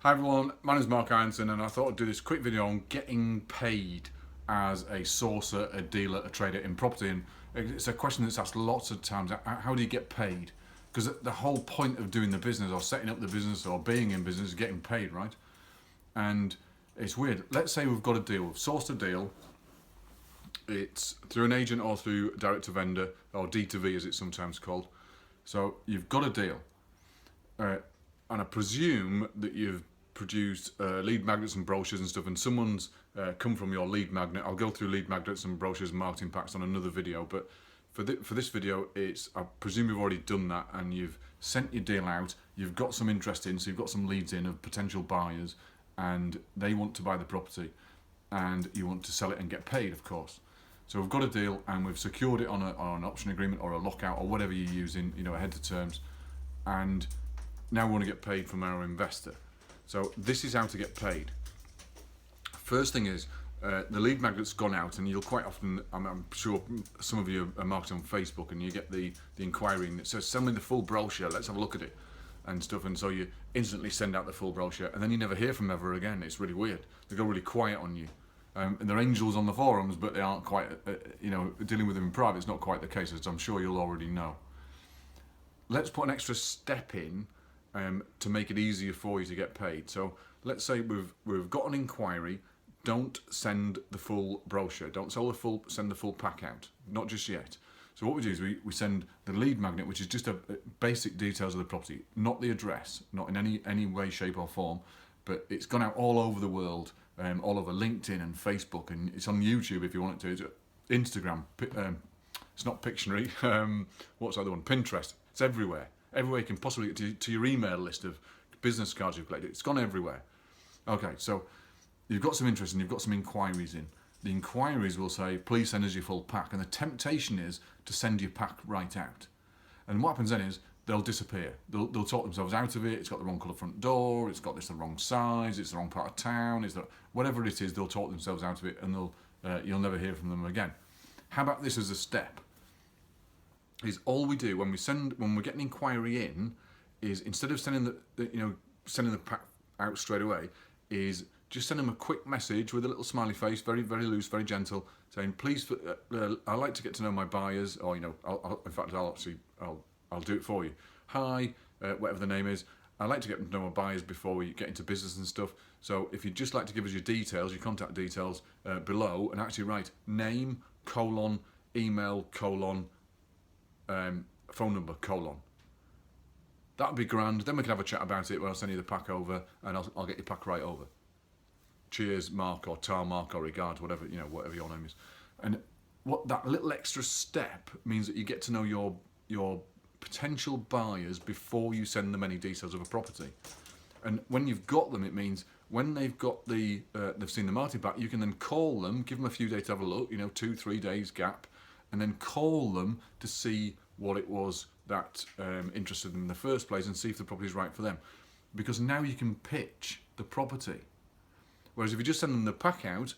Hi everyone, my name is Mark Ironson and I thought I'd do this quick video on getting paid as a sourcer, a dealer, a trader in property. And it's a question that's asked lots of times. How do you get paid? Because the whole point of doing the business or setting up the business or being in business is getting paid, right? And it's weird. Let's say we've got a deal, we've sourced a deal. It's through an agent or through direct to vendor or D2V as it's sometimes called. So you've got a deal. And I presume that you've produced lead magnets and brochures and stuff, and someone's come from your lead magnet. I'll go through lead magnets and brochures and marketing packs on another video, but for this video, I presume you've already done that and you've sent your deal out, you've got some interest in, so you've got some leads in of potential buyers, and they want to buy the property, and you want to sell it and get paid, of course. So we've got a deal and we've secured it on an option agreement or a lockout or whatever you're using, ahead of terms, and now we want to get paid from our investor. So this is how to get paid. First thing is, the lead magnet's gone out, and you'll quite often, I'm sure some of you are marketing on Facebook, and you get the inquiry and it says, send me the full brochure, let's have a look at it and stuff, and so you instantly send out the full brochure and then you never hear from them ever again. It's really weird. They go really quiet on you. And they're angels on the forums, but they aren't quite, dealing with them in private, it's not quite the case, as I'm sure you'll already know. Let's put an extra step in to make it easier for you to get paid. So let's say we've got an inquiry. Don't send the full brochure. Don't send the full pack out. Not just yet. So what we do is we send the lead magnet, which is just a basic details of the property, not the address, not in any way, shape or form, but it's gone out all over the world, all over LinkedIn and Facebook, and it's on YouTube if you want it to. It's Instagram. It's not Pictionary. What's the other one? Pinterest. It's everywhere. Everywhere you can possibly get to your email list of business cards you've collected. It's gone everywhere. Okay, so you've got some interest and you've got some inquiries in. The inquiries will say, please send us your full pack. And the temptation is to send your pack right out. And what happens then is they'll disappear. They'll talk themselves out of it. It's got the wrong colour front door. It's got the wrong size. It's the wrong part of town. Whatever it is, they'll talk themselves out of it, and you'll never hear from them again. How about this as a step? Is all we do when we get an inquiry in is, instead of sending the pack out straight away, is just send them a quick message with a little smiley face, very very loose, very gentle, saying, please, I'd like to get to know my buyers, or in fact I'll do it for you. Hi, whatever the name is, I'd like to get to know my buyers before we get into business and stuff. So if you'd just like to give us your details, your contact details below, and actually write name, email, phone number, that'd be grand. Then we can have a chat about it when I'll send you the pack over, and I'll get your pack right over. Cheers, Mark, or Tar Mark, or regards, whatever your name is. And what that little extra step means, that you get to know your potential buyers before you send them any details of a property. And when you've got them, it means when they've got they've seen the marketing pack, you can then call them, give them a few days to have a look, 2-3 days gap, and then call them to see what it was that interested them in the first place, and see if the property is right for them. Because now you can pitch the property. Whereas if you just send them the pack out,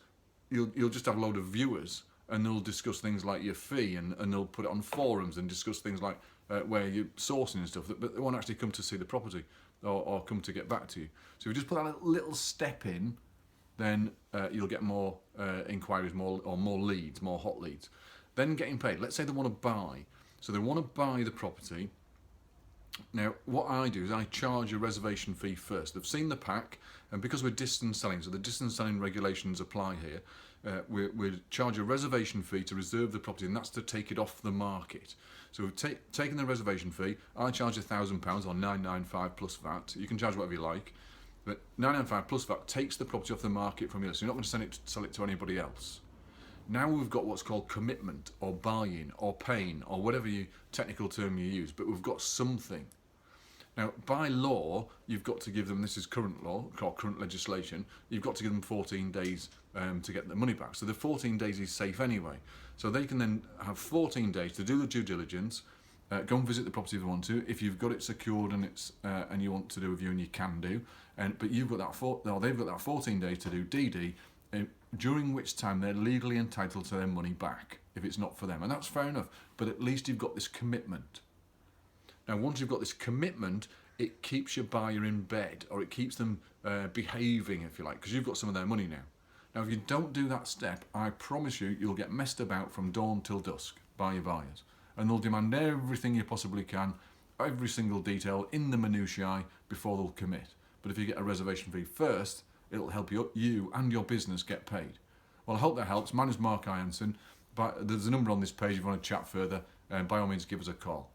you'll just have a load of viewers, and they'll discuss things like your fee, and they'll put it on forums and discuss things like where you're sourcing and stuff, but they won't actually come to see the property or come to get back to you. So if you just put that little step in, then you'll get more inquiries, more leads, more hot leads. Then getting paid. Let's say they want to buy. So they want to buy the property. Now, what I do is I charge a reservation fee first. They've seen the pack, and because we're distance selling, so the distance selling regulations apply here, we charge a reservation fee to reserve the property, and that's to take it off the market. So we've taken the reservation fee. I charge £1,000 or £995 plus VAT. You can charge whatever you like, but £995 plus VAT takes the property off the market from you. So you're not going to sell it to anybody else. Now we've got what's called commitment, or buy-in, or paying, or whatever technical term you use, but we've got something. Now, by law, you've got to give them, this is current law, called current legislation, you've got to give them 14 days to get the money back. So the 14 days is safe anyway. So they can then have 14 days to do the due diligence, go and visit the property if they want to. If you've got it secured and you want to do a viewing, you can do. But they've got that 14 days to do DD, during which time they're legally entitled to their money back if it's not for them. And that's fair enough, but at least you've got this commitment. Now, once you've got this commitment, it keeps your buyer in bed, or it keeps them behaving, if you like, because you've got some of their money now. Now, if you don't do that step, I promise you, you'll get messed about from dawn till dusk by your buyers. And they'll demand everything you possibly can, every single detail in the minutiae before they'll commit. But if you get a reservation fee first, it'll help you and your business get paid. Well, I hope that helps. My name's Mark Ironson. But there's a number on this page if you want to chat further. By all means, give us a call.